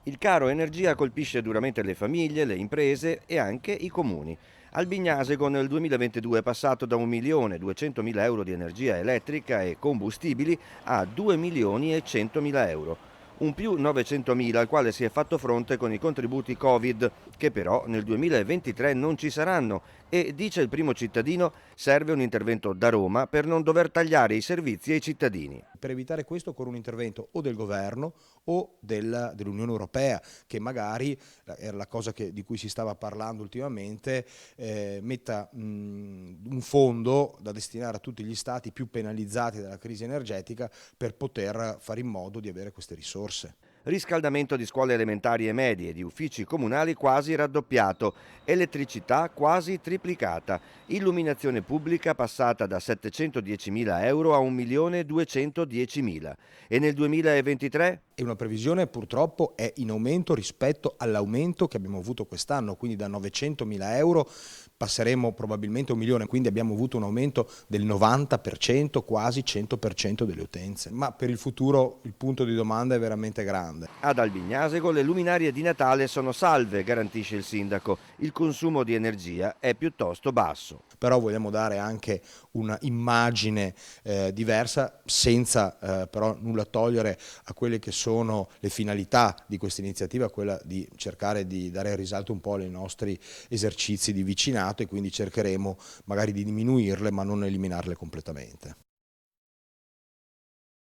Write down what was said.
Il caro energia colpisce duramente le famiglie, le imprese e anche i comuni. Albignasego nel 2022 è passato da 1.200.000 euro di energia elettrica e combustibili a 2.100.000 euro. Un più 900.000 al quale si è fatto fronte con i contributi Covid, che però nel 2023 non ci saranno e, dice il primo cittadino, serve un intervento da Roma per non dover tagliare i servizi ai cittadini. Per evitare questo occorre un intervento o del governo o dell'Unione Europea, che magari, era la cosa di cui si stava parlando ultimamente, metta un fondo da destinare a tutti gli stati più penalizzati dalla crisi energetica per poter fare in modo di avere queste risorse. Riscaldamento di scuole elementari e medie e di uffici comunali quasi raddoppiato, elettricità quasi triplicata, illuminazione pubblica passata da 710.000 euro a 1.210.000 e nel 2023 E una previsione purtroppo è in aumento rispetto all'aumento che abbiamo avuto quest'anno, quindi da 900.000 euro passeremo probabilmente a 1 milione, quindi abbiamo avuto un aumento del 90%, quasi 100% delle utenze. Ma per il futuro il punto di domanda è veramente grande. ad Albignasego le luminarie di Natale sono salve, garantisce il sindaco. Il consumo di energia è piuttosto basso. Però vogliamo dare anche un'immagine diversa, senza però nulla togliere a quelle che sono le finalità di questa iniziativa, quella di cercare di dare risalto un po' ai nostri esercizi di vicinato, e quindi cercheremo magari di diminuirle ma non eliminarle completamente.